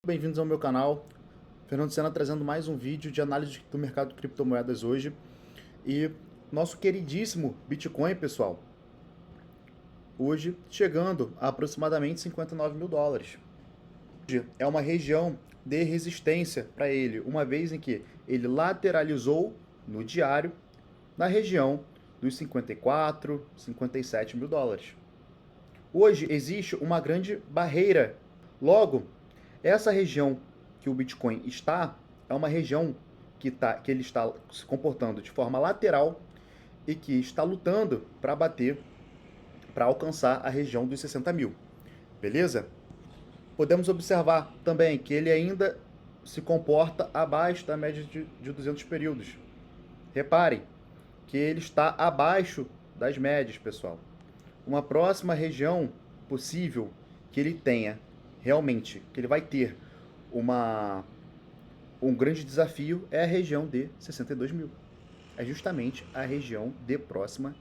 Bem-vindos ao meu canal. Fernando Sena trazendo mais um vídeo de análise do mercado de criptomoedas hoje. E nosso queridíssimo Bitcoin, pessoal, hoje chegando a aproximadamente 59 mil dólares. É uma região de resistência para ele, uma vez em que ele lateralizou no diário na região dos 54, 57 mil dólares. Hoje existe uma grande barreira. Logo, essa região que o Bitcoin está é uma região que ele está se comportando de forma lateral e que está lutando para bater, para alcançar a região dos 60 mil. Beleza? Podemos observar também que ele ainda se comporta abaixo da média de 200 períodos. Reparem que ele está abaixo das médias, pessoal. Uma próxima região possível que ele tenha realmente, que ele vai ter um grande desafio é a região de 62 mil. É justamente a região de próxima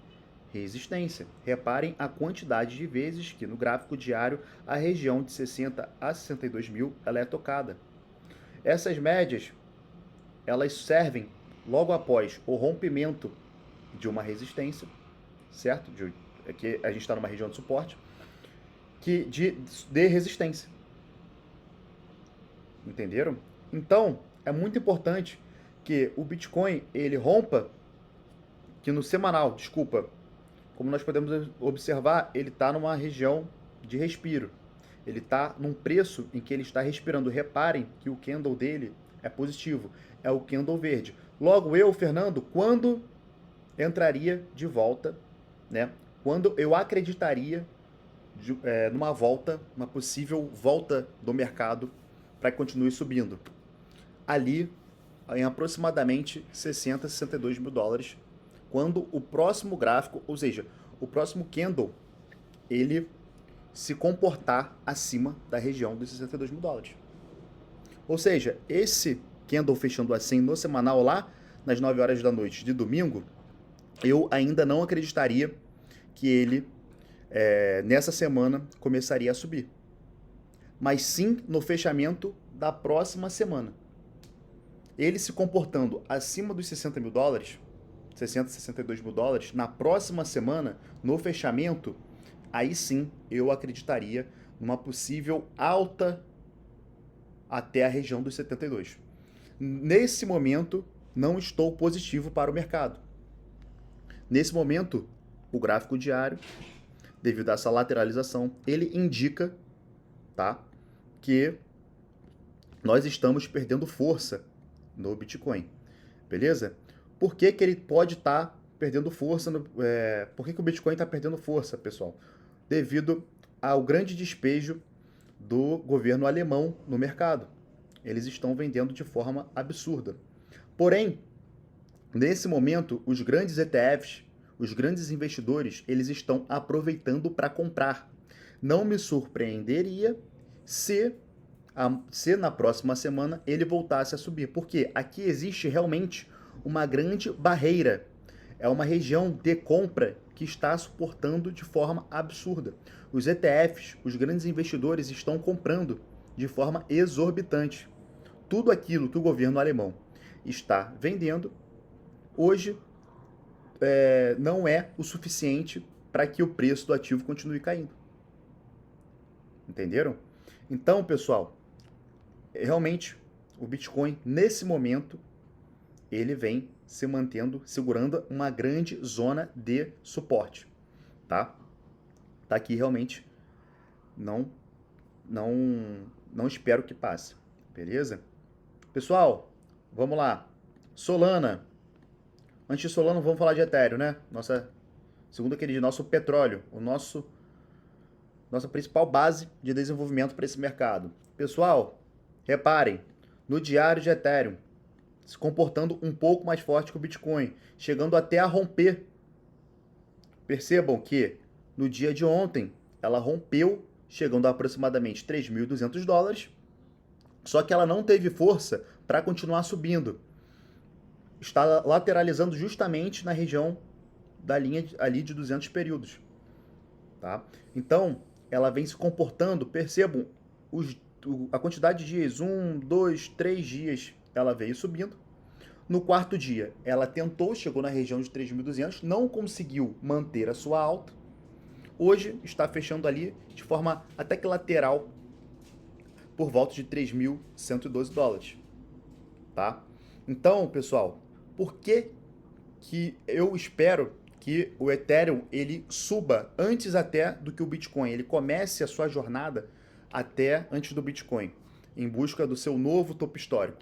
resistência. Reparem a quantidade de vezes que no gráfico diário a região de 60 a 62 mil ela é tocada. Essas médias elas servem logo após o rompimento de uma resistência, certo? Aqui a gente está numa região de suporte de resistência. Entenderam? Então, é muito importante que o Bitcoin ele rompa, que no semanal, desculpa, como nós podemos observar, ele está numa região de respiro. Ele está num preço em que ele está respirando. Reparem que o candle dele é positivo, é o candle verde. Logo eu, Fernando, quando entraria de volta, né? Quando eu acreditaria numa volta, uma possível volta do mercado para que continue subindo. Ali em aproximadamente 60, 62 mil dólares, quando o próximo gráfico, ou seja, o próximo candle, ele se comportar acima da região dos 62 mil dólares. Ou seja, esse candle fechando assim no semanal lá, nas 9 horas da noite de domingo, eu ainda não acreditaria que ele, nessa semana, começaria a subir. Mas sim no fechamento da próxima semana. Ele se comportando acima dos 60 mil dólares, 60, 62 mil dólares, na próxima semana, no fechamento, aí sim eu acreditaria numa possível alta até a região dos 72. Nesse momento, não estou positivo para o mercado. Nesse momento, o gráfico diário, devido a essa lateralização, ele indica, tá, que nós estamos perdendo força no Bitcoin, beleza? Por que ele pode estar perdendo força? Por que o Bitcoin está perdendo força, pessoal? Devido ao grande despejo do governo alemão no mercado. Eles estão vendendo de forma absurda. Porém, nesse momento, os grandes ETFs, os grandes investidores, eles estão aproveitando para comprar. Não me surpreenderia se na próxima semana ele voltasse a subir, porque aqui existe realmente uma grande barreira. É uma região de compra que está suportando de forma absurda. Os ETFs, os grandes investidores, estão comprando de forma exorbitante. Tudo aquilo que o governo alemão está vendendo, hoje não é o suficiente para que o preço do ativo continue caindo. Entenderam? Então, pessoal, realmente o Bitcoin, nesse momento, ele vem se mantendo, segurando uma grande zona de suporte, tá? Tá aqui realmente, não, não espero que passe, beleza? Pessoal, vamos lá. Solana. Antes de Solana, vamos falar de Ethereum, né? Segundo aquele nosso petróleo, nossa principal base de desenvolvimento para esse mercado. Pessoal, reparem, no diário de Ethereum, se comportando um pouco mais forte que o Bitcoin, chegando até a romper. Percebam que no dia de ontem ela rompeu, chegando a aproximadamente 3.200 dólares, só que ela não teve força para continuar subindo. Está lateralizando justamente na região da linha ali de 200 períodos. Tá? Então, ela vem se comportando, percebam, os a quantidade de dias, 1, 2, 3 dias, ela veio subindo. No quarto dia, ela tentou, chegou na região de 3.200, não conseguiu manter a sua alta. Hoje está fechando ali de forma até que lateral por volta de 3.112 dólares, tá? Então, pessoal, por que eu espero que o Ethereum ele suba antes até do que o Bitcoin, ele comece a sua jornada até antes do Bitcoin, em busca do seu novo topo histórico?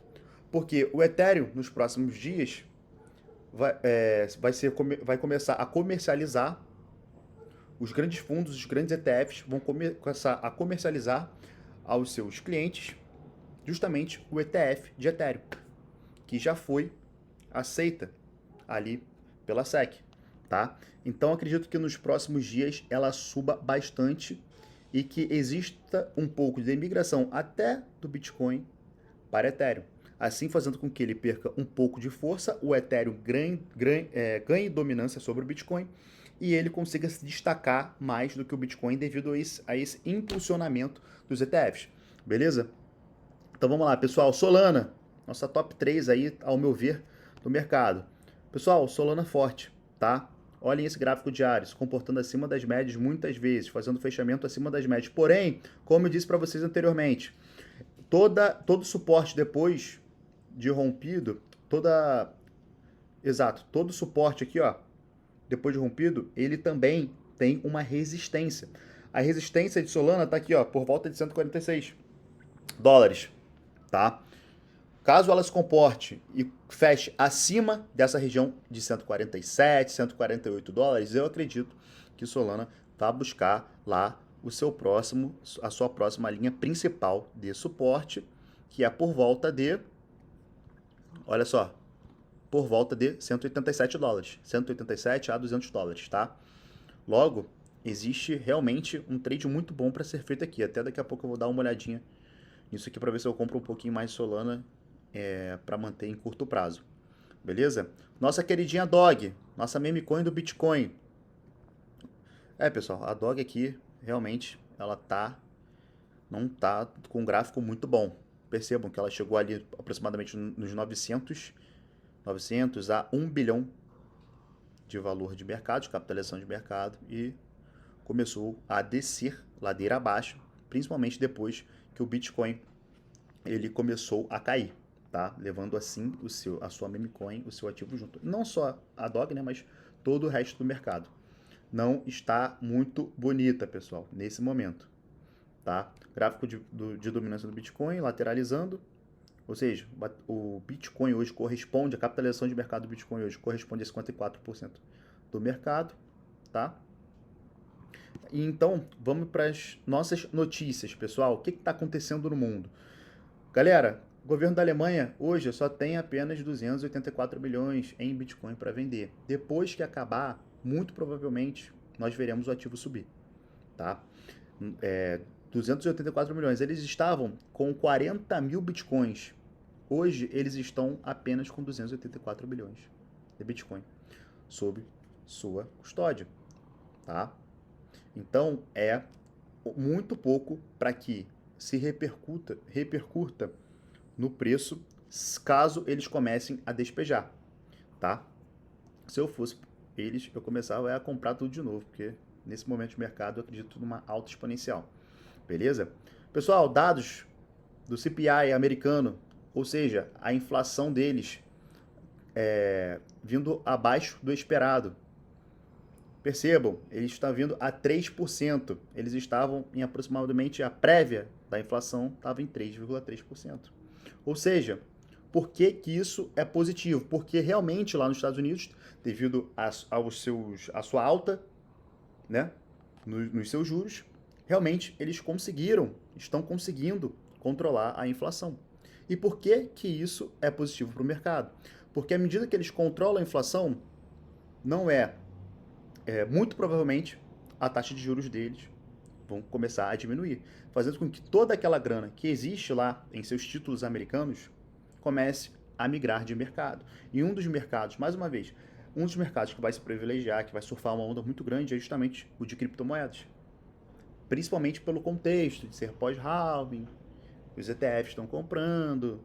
Porque o Ethereum, nos próximos dias, vai começar a comercializar, os grandes fundos, os grandes ETFs vão começar a comercializar aos seus clientes justamente o ETF de Ethereum, que já foi aceita ali pela SEC, tá? Então acredito que nos próximos dias ela suba bastante e que exista um pouco de migração até do Bitcoin para Ethereum, assim fazendo com que ele perca um pouco de força, o Ethereum ganhe dominância sobre o Bitcoin e ele consiga se destacar mais do que o Bitcoin devido a esse impulsionamento dos ETFs, beleza? Então vamos lá, pessoal, Solana, nossa top 3 aí, ao meu ver, do mercado. Pessoal, Solana forte, tá? Olhem esse gráfico diário, se comportando acima das médias muitas vezes, fazendo fechamento acima das médias. Porém, como eu disse para vocês anteriormente, todo suporte depois de rompido, todo suporte aqui, ó, depois de rompido, ele também tem uma resistência. A resistência de Solana tá aqui, ó, por volta de 146 dólares, tá? Caso ela se comporte e feche acima dessa região de 147, 148 dólares, eu acredito que Solana vai buscar lá a sua próxima linha principal de suporte, que é por volta de, olha só, por volta de 187 dólares, 187 a 200 dólares, tá? Logo, existe realmente um trade muito bom para ser feito aqui. Até daqui a pouco eu vou dar uma olhadinha nisso aqui para ver se eu compro um pouquinho mais Solana para manter em curto prazo. Beleza? Nossa queridinha Dog, nossa meme coin do Bitcoin. Pessoal, a Dog aqui realmente ela não tá com um gráfico muito bom. Percebam que ela chegou ali aproximadamente nos 900 a 1 bilhão de valor de mercado, de capitalização de mercado, e começou a descer ladeira abaixo, principalmente depois que o Bitcoin ele começou a cair, tá? Levando assim a sua meme coin, o seu ativo junto. Não só a Dog, né, mas todo o resto do mercado. Não está muito bonita, pessoal, nesse momento, tá? Gráfico de dominância do Bitcoin lateralizando, ou seja, o Bitcoin hoje corresponde, a capitalização de mercado do Bitcoin hoje corresponde a 54% do mercado, tá? E então, vamos para as nossas notícias, pessoal. O que está acontecendo no mundo? Galera, o governo da Alemanha hoje só tem apenas 284 bilhões em Bitcoin para vender. Depois que acabar, muito provavelmente, nós veremos o ativo subir, tá? 284 milhões. Eles estavam com 40 mil Bitcoins. Hoje, eles estão apenas com 284 bilhões de Bitcoin sob sua custódia, tá? Então, é muito pouco para que se repercuta no preço caso eles comecem a despejar, tá? Se eu fosse eles, eu começava a comprar tudo de novo, porque nesse momento de mercado eu acredito numa alta exponencial, beleza? Pessoal, dados do CPI americano, ou seja, a inflação deles vindo abaixo do esperado. Percebam, eles estão vindo a 3%. Eles estavam em aproximadamente, a prévia da inflação estava em 3,3%. Ou seja, por que isso é positivo? Porque realmente lá nos Estados Unidos, devido à sua alta, né, nos seus juros, realmente eles estão conseguindo controlar a inflação. E por que isso é positivo para o mercado? Porque à medida que eles controlam a inflação, não muito provavelmente a taxa de juros deles vão começar a diminuir, fazendo com que toda aquela grana que existe lá em seus títulos americanos comece a migrar de mercado. E um dos mercados, mais uma vez, um dos mercados que vai se privilegiar, que vai surfar uma onda muito grande, é justamente o de criptomoedas. Principalmente pelo contexto de ser pós-halving, os ETFs estão comprando,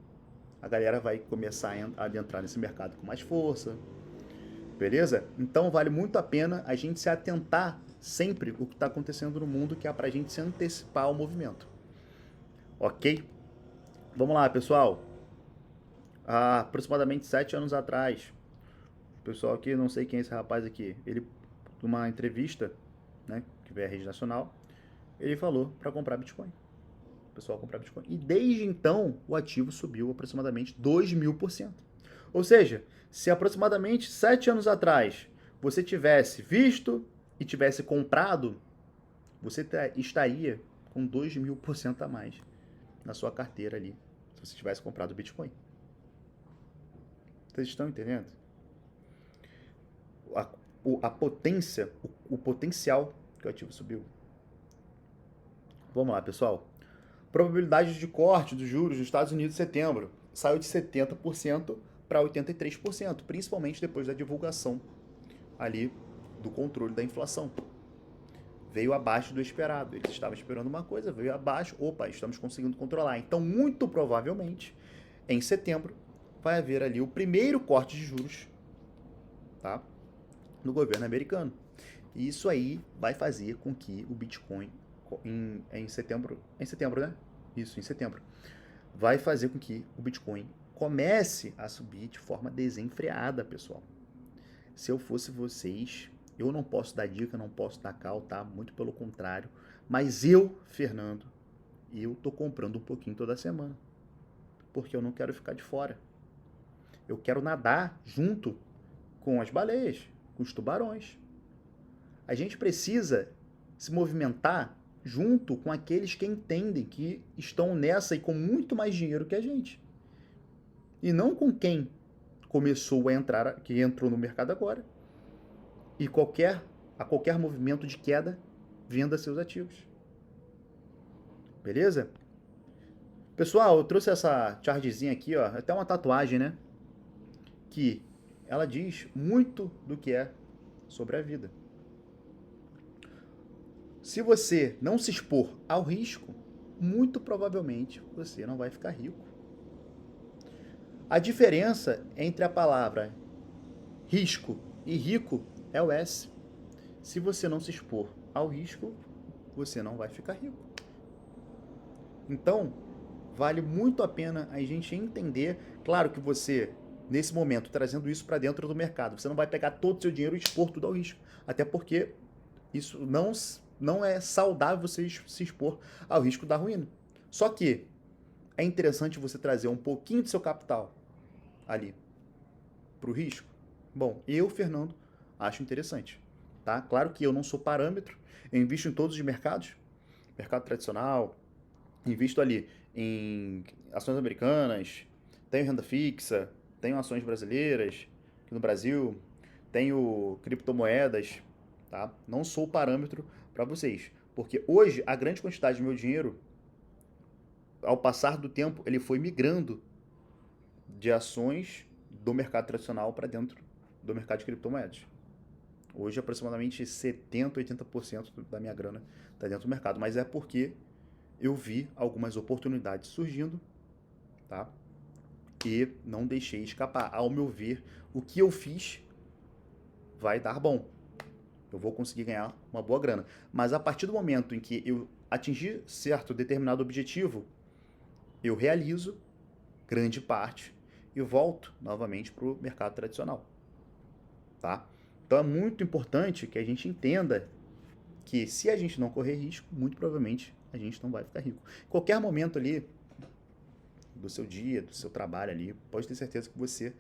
a galera vai começar a adentrar nesse mercado com mais força, beleza? Então vale muito a pena a gente se atentar sempre o que está acontecendo no mundo, que é para a gente se antecipar ao movimento, ok? Vamos lá, pessoal. Há aproximadamente 7 anos atrás, o pessoal aqui, não sei quem é esse rapaz aqui, ele, numa entrevista, né, que veio à rede nacional, ele falou para comprar Bitcoin. O pessoal comprar Bitcoin. E desde então, o ativo subiu aproximadamente 2.000%. Ou seja, se aproximadamente 7 anos atrás você tivesse visto e tivesse comprado, você estaria com 2.000% a mais na sua carteira ali, se você tivesse comprado Bitcoin. Vocês estão entendendo? A potência, o potencial que o ativo subiu. Vamos lá, pessoal. Probabilidade de corte dos juros nos Estados Unidos em setembro saiu de 70% para 83%, principalmente depois da divulgação ali do controle da inflação. Veio abaixo do esperado. Eles estavam esperando uma coisa, veio abaixo. Opa, estamos conseguindo controlar. Então, muito provavelmente, em setembro, vai haver ali o primeiro corte de juros, tá, no governo americano. E isso aí vai fazer com que o Bitcoin em setembro, né? Isso, em setembro. Vai fazer com que o Bitcoin comece a subir de forma desenfreada, pessoal. Se eu fosse vocês, eu não posso dar dica, não posso dar cal, tá? Muito pelo contrário. Mas eu, Fernando, eu tô comprando um pouquinho toda semana. Porque eu não quero ficar de fora. Eu quero nadar junto com as baleias, com os tubarões. A gente precisa se movimentar junto com aqueles que entendem que estão nessa e com muito mais dinheiro que a gente. E não com quem começou a entrar, que entrou no mercado agora. E a qualquer movimento de queda, venda seus ativos. Beleza? Pessoal, eu trouxe essa chartzinha aqui, ó, até uma tatuagem, né? Que ela diz muito do que é sobre a vida. Se você não se expor ao risco, muito provavelmente você não vai ficar rico. A diferença entre a palavra risco e rico é o S. Se você não se expor ao risco, você não vai ficar rico. Então, vale muito a pena a gente entender, claro que você, nesse momento, trazendo isso para dentro do mercado, você não vai pegar todo o seu dinheiro e expor tudo ao risco. Até porque isso não é saudável você se expor ao risco da ruína. Só que é interessante você trazer um pouquinho do seu capital ali para o risco. Bom, eu, Fernando, acho interessante. Tá? Claro que eu não sou parâmetro, eu invisto em todos os mercados, mercado tradicional, invisto ali em ações americanas, tenho renda fixa, tenho ações brasileiras aqui no Brasil, tenho criptomoedas, tá? Não sou parâmetro para vocês, porque hoje a grande quantidade de meu dinheiro, ao passar do tempo, ele foi migrando de ações do mercado tradicional para dentro do mercado de criptomoedas. Hoje, aproximadamente 70, 80% da minha grana está dentro do mercado, mas é porque eu vi algumas oportunidades surgindo, tá? E não deixei escapar. Ao meu ver, o que eu fiz vai dar bom. Eu vou conseguir ganhar uma boa grana. Mas a partir do momento em que eu atingir certo determinado objetivo, eu realizo grande parte e volto novamente para o mercado tradicional, tá? Então é muito importante que a gente entenda que se a gente não correr risco, muito provavelmente a gente não vai ficar rico. Qualquer momento ali do seu dia, do seu trabalho ali, pode ter certeza que você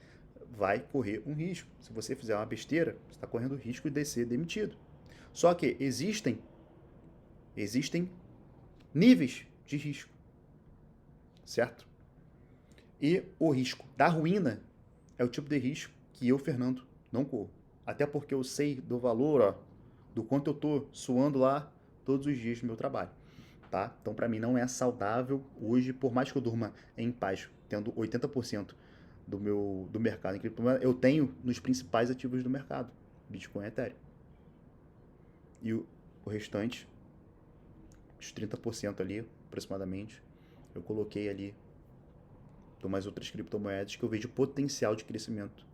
vai correr um risco. Se você fizer uma besteira, você está correndo o risco de ser demitido. Só que existem níveis de risco, certo? E o risco da ruína é o tipo de risco que eu, Fernando, não corro. Até porque eu sei do valor, ó, do quanto eu tô suando lá todos os dias no meu trabalho, tá? Então, para mim, não é saudável hoje, por mais que eu durma em paz, tendo 80% do mercado em criptomoeda, eu tenho nos principais ativos do mercado, Bitcoin e Ethereum. E o restante, os 30% ali, aproximadamente, eu coloquei ali umas outras criptomoedas que eu vejo potencial de crescimento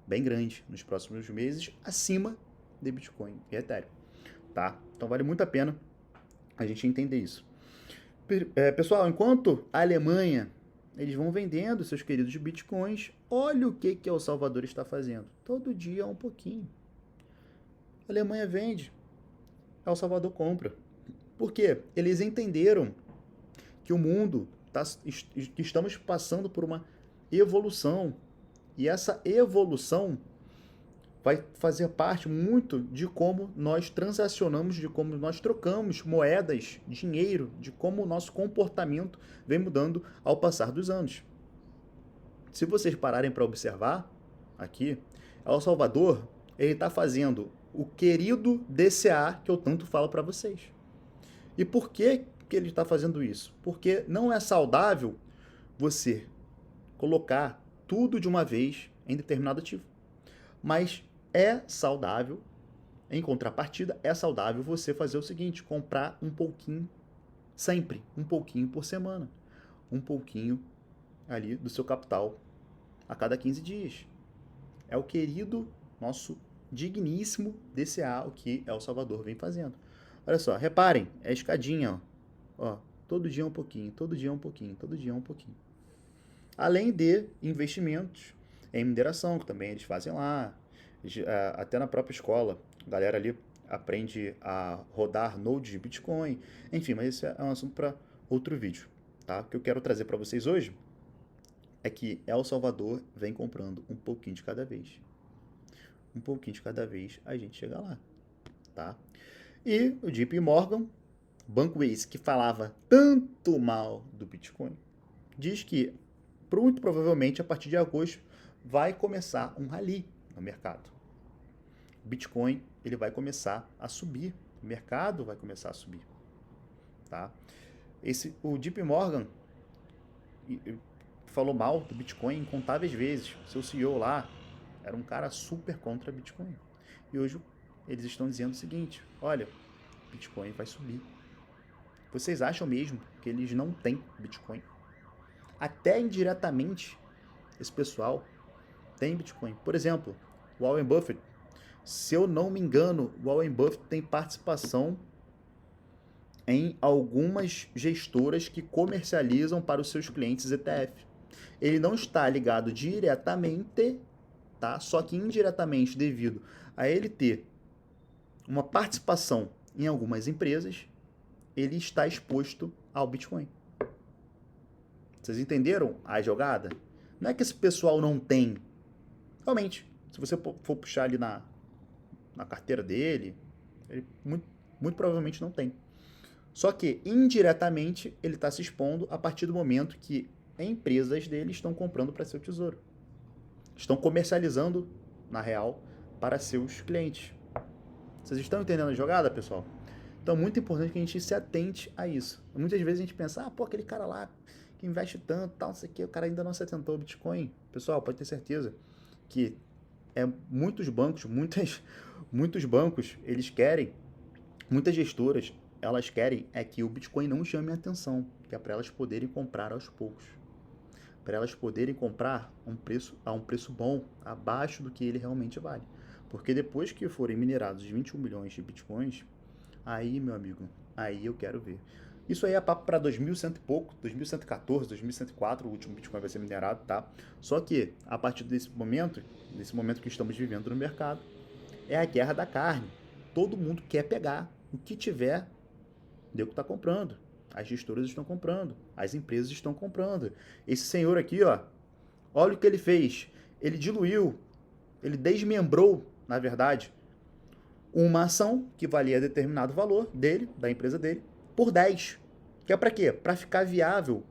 bem grande nos próximos meses, acima de Bitcoin e Ethereum, tá? Então vale muito a pena a gente entender isso. Pessoal, enquanto a Alemanha, eles vão vendendo seus queridos Bitcoins, olha o que El Salvador está fazendo. Todo dia um pouquinho. A Alemanha vende, El Salvador compra. Por quê? Eles entenderam que o mundo, que estamos passando por uma evolução. E essa evolução vai fazer parte muito de como nós transacionamos, de como nós trocamos moedas, dinheiro, de como o nosso comportamento vem mudando ao passar dos anos. Se vocês pararem para observar aqui, El Salvador, ele está fazendo o querido DCA que eu tanto falo para vocês. E por que ele está fazendo isso? Porque não é saudável você colocar tudo de uma vez em determinado ativo. Mas é saudável, em contrapartida, é saudável você fazer o seguinte, comprar um pouquinho sempre, um pouquinho por semana, um pouquinho ali do seu capital a cada 15 dias. É o querido, nosso digníssimo DCA, o que El Salvador vem fazendo. Olha só, reparem, é a escadinha, ó, todo dia um pouquinho, todo dia um pouquinho, todo dia um pouquinho. Além de investimentos em mineração, que também eles fazem lá, até na própria escola, a galera ali aprende a rodar nodes de Bitcoin, enfim, mas esse é um assunto para outro vídeo, tá? O que eu quero trazer para vocês hoje é que El Salvador vem comprando um pouquinho de cada vez. Um pouquinho de cada vez a gente chega lá, tá? E o JP Morgan, banco esse que falava tanto mal do Bitcoin, diz que muito provavelmente a partir de agosto vai começar um rally no mercado. O Bitcoin ele vai começar a subir, o mercado vai começar a subir, tá? O JP Morgan falou mal do Bitcoin incontáveis vezes. Seu CEO lá era um cara super contra Bitcoin. E hoje eles estão dizendo o seguinte: olha, Bitcoin vai subir. Vocês acham mesmo que eles não têm Bitcoin? Até indiretamente, esse pessoal tem Bitcoin. Por exemplo, o Warren Buffett. Se eu não me engano, o Warren Buffett tem participação em algumas gestoras que comercializam para os seus clientes ETF. Ele não está ligado diretamente, tá? Só que indiretamente, devido a ele ter uma participação em algumas empresas, ele está exposto ao Bitcoin. Vocês entenderam a jogada? Não é que esse pessoal não tem. Realmente, se você for puxar ali na carteira dele, ele muito provavelmente não tem. Só que, indiretamente, ele está se expondo a partir do momento que empresas dele estão comprando para seu tesouro. Estão comercializando, na real, para seus clientes. Vocês estão entendendo a jogada, pessoal? Então, é muito importante que a gente se atente a isso. Muitas vezes a gente pensa, aquele cara lá que investe tanto, tal, não sei o que, o cara ainda não se atentou ao Bitcoin. Pessoal, pode ter certeza que muitos bancos, eles querem, muitas gestoras, elas querem que o Bitcoin não chame a atenção, que é para elas poderem comprar aos poucos. Para elas poderem comprar a um preço bom, abaixo do que ele realmente vale. Porque depois que forem minerados 21 milhões de Bitcoins, aí, meu amigo, aí eu quero ver. Isso aí é papo para 2100 e pouco, 2114, 2104, o último Bitcoin vai ser minerado, tá? Só que, a partir desse momento que estamos vivendo no mercado, é a guerra da carne. Todo mundo quer pegar o que tiver, deu que está comprando. As gestoras estão comprando, as empresas estão comprando. Esse senhor aqui, olha o que ele fez. Ele diluiu, ele desmembrou, na verdade, uma ação que valia determinado valor dele, da empresa dele, por 10. Que é para quê? Para ficar viável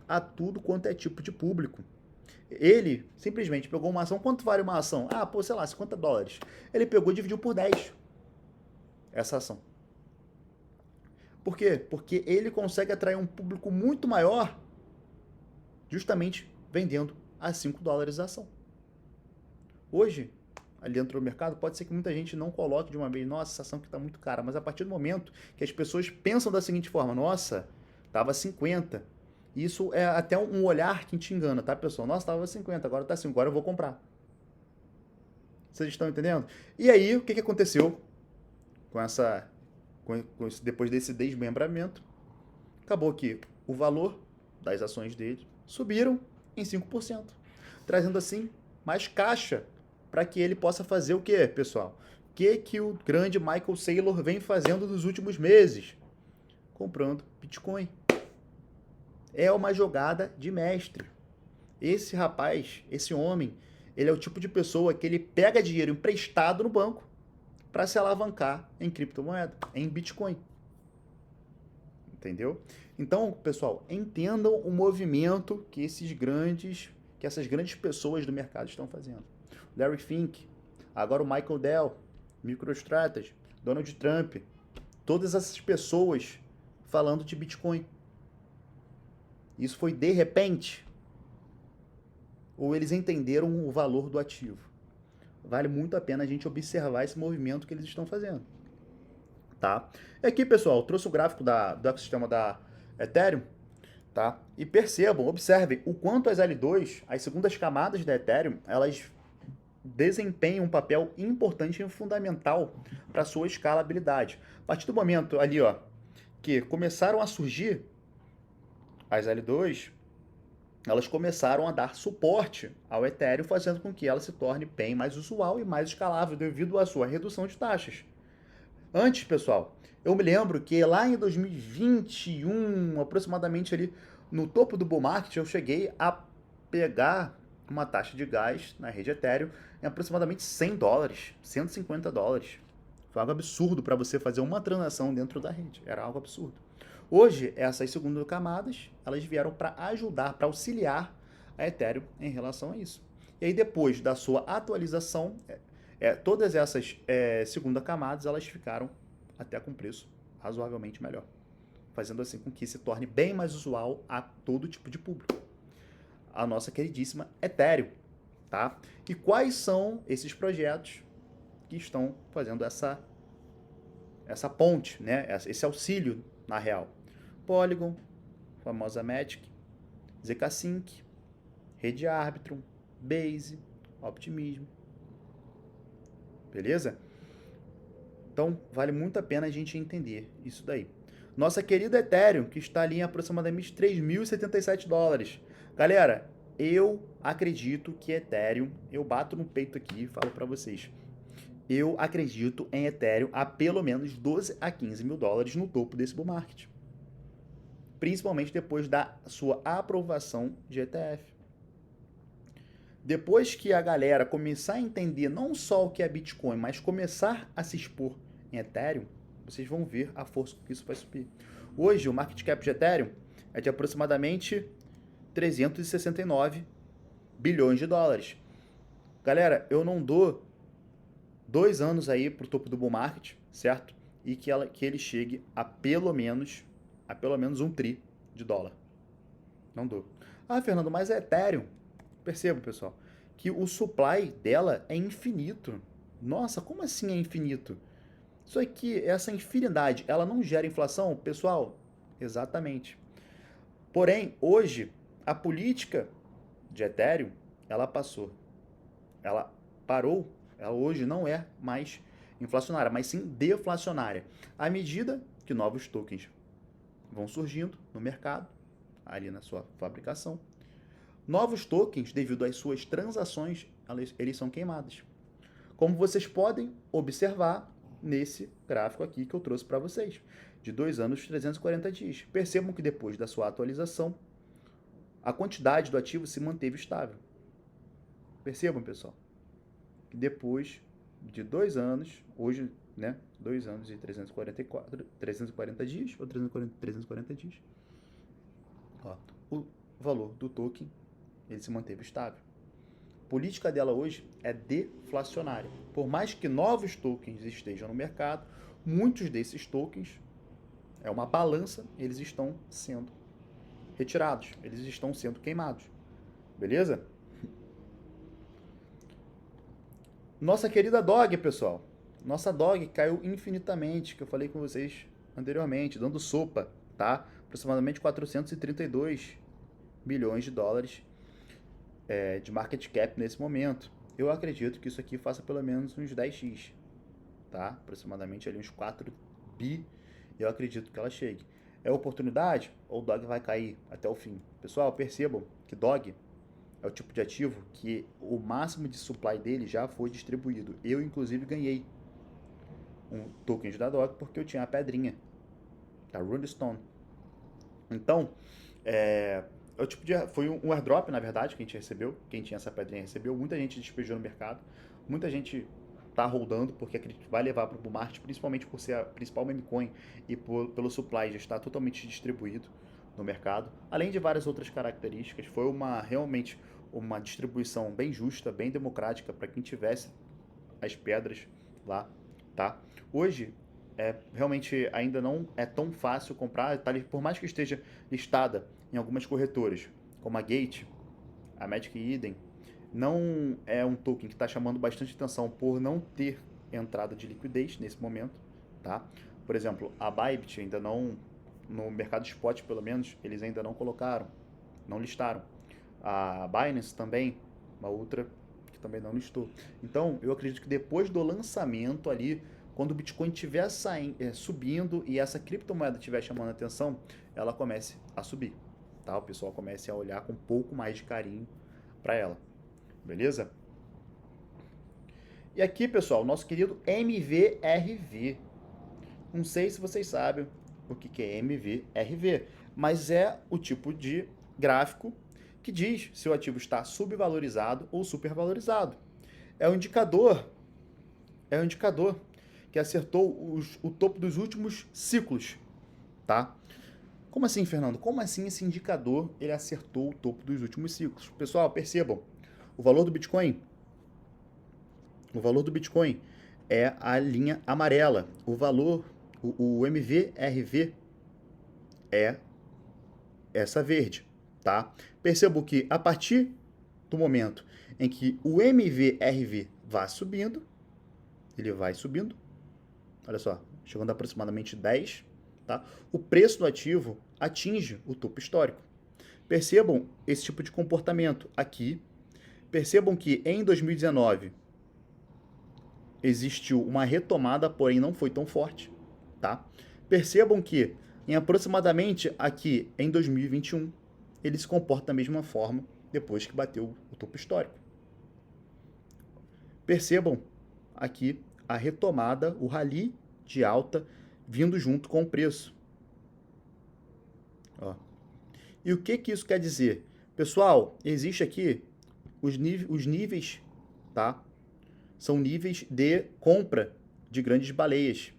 a tudo quanto é tipo de público. Ele simplesmente pegou uma ação. Quanto vale uma ação? sei lá, $50. Ele pegou e dividiu por 10 essa ação. Por quê? Porque ele consegue atrair um público muito maior justamente vendendo a $5 a ação. Hoje, ali dentro do mercado, pode ser que muita gente não coloque de uma vez, nossa, essa ação que está muito cara, mas a partir do momento que as pessoas pensam da seguinte forma, nossa, estava 50, Isso é até um olhar que te engana, tá, pessoal? Nossa, tava 50, agora tá 5, agora eu vou comprar. Vocês estão entendendo? E aí, o que aconteceu com depois desse desmembramento? Acabou que o valor das ações dele subiram em 5%, trazendo assim mais caixa para que ele possa fazer o que, pessoal? O que o grande Michael Saylor vem fazendo nos últimos meses? Comprando Bitcoin. É uma jogada de mestre. Esse rapaz, esse homem, ele é o tipo de pessoa que ele pega dinheiro emprestado no banco para se alavancar em criptomoeda, em Bitcoin. Entendeu? Então, pessoal, entendam o movimento que essas grandes pessoas do mercado estão fazendo. Larry Fink, agora o Michael Dell, MicroStrategy, Donald Trump, todas essas pessoas falando de Bitcoin. Isso foi de repente? Ou eles entenderam o valor do ativo? Vale muito a pena a gente observar esse movimento que eles estão fazendo. Tá? E aqui, pessoal, eu trouxe o gráfico do ecossistema da Ethereum, tá? E percebam, observem o quanto as L2, as segundas camadas da Ethereum, elas desempenham um papel importante e fundamental para sua escalabilidade. A partir do momento ali, ó, que começaram a surgir as L2, elas começaram a dar suporte ao Ethereum, fazendo com que ela se torne bem mais usual e mais escalável devido à sua redução de taxas. Antes, pessoal, eu me lembro que lá em 2021, aproximadamente ali no topo do bull market, eu cheguei a pegar uma taxa de gás na rede Ethereum em aproximadamente 100 dólares, 150 dólares. Foi algo absurdo para você fazer uma transação dentro da rede, era algo absurdo. Hoje, essas segundas camadas, elas vieram para ajudar, para auxiliar a Ethereum em relação a isso. E aí, depois da sua atualização, todas essas segundas camadas, elas ficaram até com preço razoavelmente melhor, fazendo assim com que se torne bem mais usual a todo tipo de público. A nossa queridíssima Ethereum, tá? E quais são esses projetos que estão fazendo essa ponte, né? Esse auxílio na real? Polygon, famosa Matic, zk-Sync, Rede Arbitrum, Base, Optimism. Beleza? Então, vale muito a pena a gente entender isso daí. Nossa querida Ethereum, que está ali em aproximadamente 3.077 dólares. Galera, eu acredito que Ethereum, eu bato no peito aqui e falo para vocês, eu acredito em Ethereum a pelo menos 12 a 15 mil dólares no topo desse bull market. Principalmente depois da sua aprovação de ETF. Depois que a galera começar a entender não só o que é Bitcoin, mas começar a se expor em Ethereum, vocês vão ver a força que isso vai subir. Hoje, o market cap de Ethereum é de aproximadamente 369 bilhões de dólares. Galera, eu não dou 2 anos aí pro topo do bull market, certo? E que ele chegue a pelo menos $1 tri de dólar. Não dou. Ah, Fernando, mas é Ethereum. Percebam, pessoal, que o supply dela é infinito. Nossa, como assim é infinito? Isso aqui, essa infinidade, ela não gera inflação? Pessoal, exatamente. Porém, hoje, a política de Ethereum, ela passou. Ela parou. Ela hoje não é mais inflacionária, mas sim deflacionária. À medida que novos tokens vão surgindo no mercado, ali na sua fabricação, novos tokens, devido às suas transações, eles são queimados. Como vocês podem observar nesse gráfico aqui que eu trouxe para vocês, de 2 anos, 340 dias. Percebam que depois da sua atualização, a quantidade do ativo se manteve estável. Percebam, pessoal, que depois de 2 anos, hoje, né, 2 anos e 340 dias, ou 340 dias, ó, o valor do token, ele se manteve estável. A política dela hoje é deflacionária. Por mais que novos tokens estejam no mercado, muitos desses tokens, é uma balança, eles estão sendo retirados, eles estão sendo queimados. Beleza? Nossa querida Dog, pessoal. Nossa Dog caiu infinitamente, que eu falei com vocês anteriormente, dando sopa, tá? Aproximadamente 432 bilhões de dólares de market cap nesse momento. Eu acredito que isso aqui faça pelo menos uns 10x, tá? Aproximadamente ali uns 4 bi, eu acredito que ela chegue. É oportunidade? Ou o DOG vai cair até o fim? Pessoal, percebam que DOG é o tipo de ativo que o máximo de supply dele já foi distribuído. Eu, inclusive, ganhei um token da DOG porque eu tinha a pedrinha, a Runestone. Então, o tipo de, foi um airdrop, na verdade, que a gente recebeu. Quem tinha essa pedrinha recebeu. Muita gente despejou no mercado. Muita gente tá holdando porque acredito que vai levar para o bull market, principalmente por ser a principal meme coin e pelo supply já estar totalmente distribuído no mercado. Além de várias outras características, foi realmente uma distribuição bem justa, bem democrática para quem tivesse as pedras lá, tá? Hoje, realmente ainda não é tão fácil comprar, tá, por mais que esteja listada em algumas corretoras, como a Gate, a Magic Eden, não é um token que está chamando bastante atenção por não ter entrada de liquidez nesse momento, tá? Por exemplo, a Bybit ainda não, no mercado spot pelo menos, eles ainda não colocaram, não listaram. A Binance também, uma outra que também não listou. Então, eu acredito que depois do lançamento ali, quando o Bitcoin estiver subindo e essa criptomoeda estiver chamando a atenção, ela comece a subir, tá? O pessoal comece a olhar com um pouco mais de carinho para ela, beleza? E aqui, pessoal, nosso querido MVRV. Não sei se vocês sabem o que é MVRV, mas é o tipo de gráfico que diz se o ativo está subvalorizado ou supervalorizado. É um indicador que acertou o topo dos últimos ciclos, tá? Como assim, Fernando? Como assim esse indicador ele acertou o topo dos últimos ciclos? Pessoal, percebam, o valor do Bitcoin é a linha amarela. O valor, o MVRV é essa verde, tá? Percebo que a partir do momento em que o MVRV vai subindo, ele vai subindo, olha só, chegando a aproximadamente 10, tá? O preço do ativo atinge o topo histórico. Percebam esse tipo de comportamento aqui. Percebam que em 2019 existiu uma retomada, porém não foi tão forte, tá? Percebam que em aproximadamente aqui em 2021 ele se comporta da mesma forma depois que bateu o topo histórico. Percebam aqui a retomada, o rally de alta vindo junto com o preço. Ó. E o que isso quer dizer? Pessoal, existe aqui os níveis, tá? São níveis de compra de grandes baleias.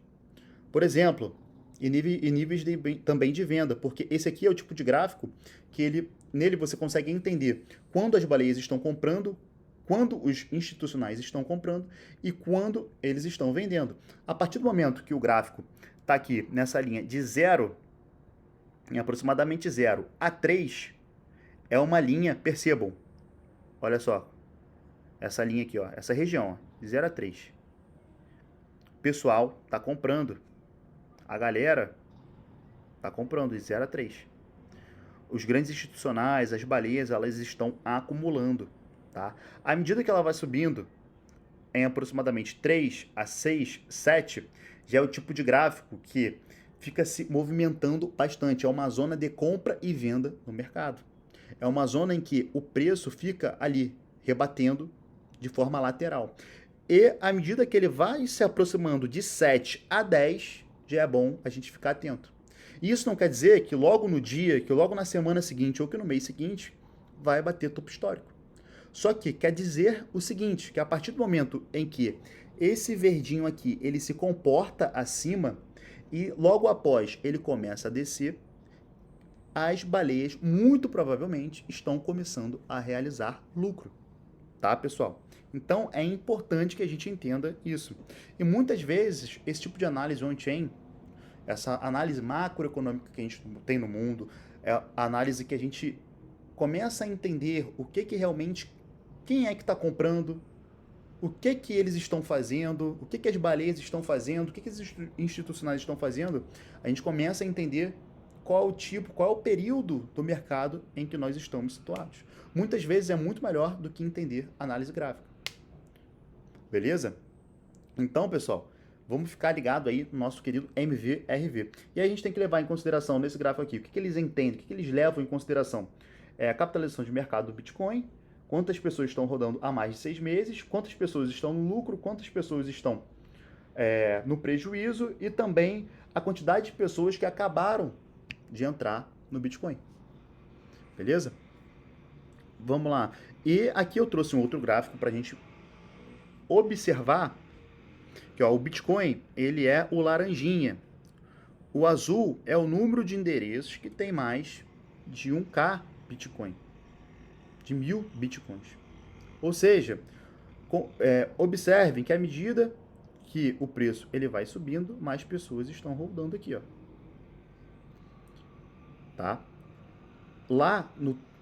Por exemplo, e níveis também de venda, porque esse aqui é o tipo de gráfico que nele você consegue entender quando as baleias estão comprando, quando os institucionais estão comprando e quando eles estão vendendo. A partir do momento que o gráfico está aqui nessa linha de 0, em aproximadamente 0 a 3, é uma linha, percebam, olha só, essa linha aqui, ó, essa região, ó, de 0 a 3. O pessoal está comprando. A galera está comprando de 0 a 3. Os grandes institucionais, as baleias, elas estão acumulando, tá? À medida que ela vai subindo, em aproximadamente 3 a 6, 7, já é o tipo de gráfico que fica se movimentando bastante. É uma zona de compra e venda no mercado. É uma zona em que o preço fica ali, rebatendo de forma lateral. E à medida que ele vai se aproximando de 7 a 10, já é bom a gente ficar atento. Isso não quer dizer que logo no dia, que logo na semana seguinte ou que no mês seguinte vai bater topo histórico. Só que quer dizer o seguinte, que a partir do momento em que esse verdinho aqui, ele se comporta acima e logo após ele começa a descer, as baleias muito provavelmente estão começando a realizar lucro. Tá, pessoal? Então é importante que a gente entenda isso. E muitas vezes esse tipo de análise on-chain, essa análise macroeconômica que a gente tem no mundo, é a análise que a gente começa a entender o que realmente, quem é que está comprando, o que eles estão fazendo, o que as baleias estão fazendo, o que os institucionais estão fazendo, a gente começa a entender qual o tipo, qual é o período do mercado em que nós estamos situados. Muitas vezes é muito melhor do que entender análise gráfica. Beleza? Então, pessoal, vamos ficar ligado aí no nosso querido MVRV. E aí a gente tem que levar em consideração nesse gráfico aqui, o que eles entendem, o que eles levam em consideração. A capitalização de mercado do Bitcoin, quantas pessoas estão rodando há mais de 6 meses, quantas pessoas estão no lucro, quantas pessoas estão no prejuízo e também a quantidade de pessoas que acabaram de entrar no Bitcoin. Beleza? Vamos lá. E aqui eu trouxe um outro gráfico para a gente observar que o Bitcoin ele é o laranjinha. O azul é o número de endereços que tem mais de 1K Bitcoin, de 1000 Bitcoins. Ou seja, observem que à medida que o preço ele vai subindo, mais pessoas estão rodando aqui, ó. Tá? Lá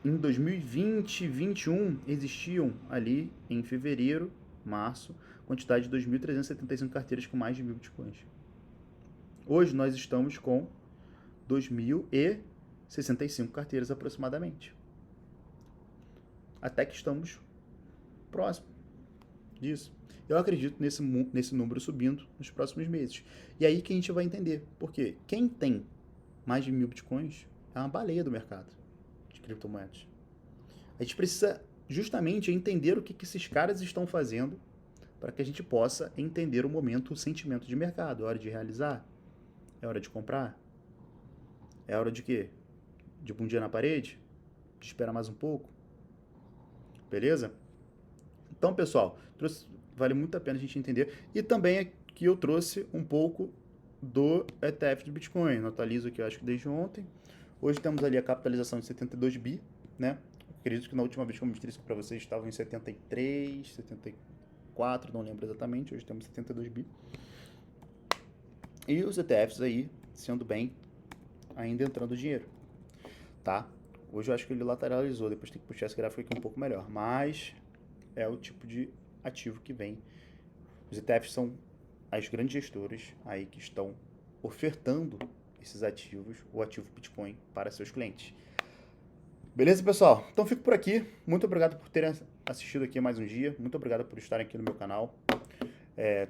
em 2020, 2021, existiam ali em fevereiro, março, quantidade de 2.375 carteiras com mais de 1000 bitcoins. Hoje nós estamos com 2.065 carteiras aproximadamente. Até que estamos próximo disso. Eu acredito nesse número subindo nos próximos meses. E aí que a gente vai entender. Porque quem tem mais de 1000 bitcoins é uma baleia do mercado de criptomoedas. A gente precisa justamente entender o que esses caras estão fazendo para que a gente possa entender o momento, o sentimento de mercado. É hora de realizar? É hora de comprar? É hora de quê? De bundinha na parede? De esperar mais um pouco? Beleza? Então, pessoal, vale muito a pena a gente entender. E também aqui eu trouxe um pouco do ETF de Bitcoin. Eu atualizo aqui, eu acho que desde ontem. Hoje temos ali a capitalização de 72 bi, né? Acredito que na última vez que eu mostrei isso para vocês estavam em 73, 74, não lembro exatamente. Hoje temos 72 bi. E os ETFs aí, sendo bem, ainda entrando dinheiro, tá? Hoje eu acho que ele lateralizou, depois tem que puxar esse gráfico aqui um pouco melhor. Mas é o tipo de ativo que vem. Os ETFs são as grandes gestoras aí que estão ofertando esses ativos, o ativo Bitcoin, para seus clientes. Beleza, pessoal? Então fico por aqui. Muito obrigado por terem assistido aqui mais um dia. Muito obrigado por estarem aqui no meu canal.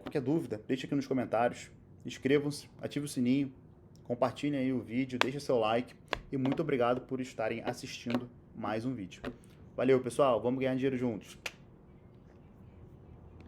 Qualquer dúvida, deixe aqui nos comentários. Inscrevam-se, ative o sininho, compartilhem aí o vídeo, deixe seu like. E muito obrigado por estarem assistindo mais um vídeo. Valeu, pessoal. Vamos ganhar dinheiro juntos.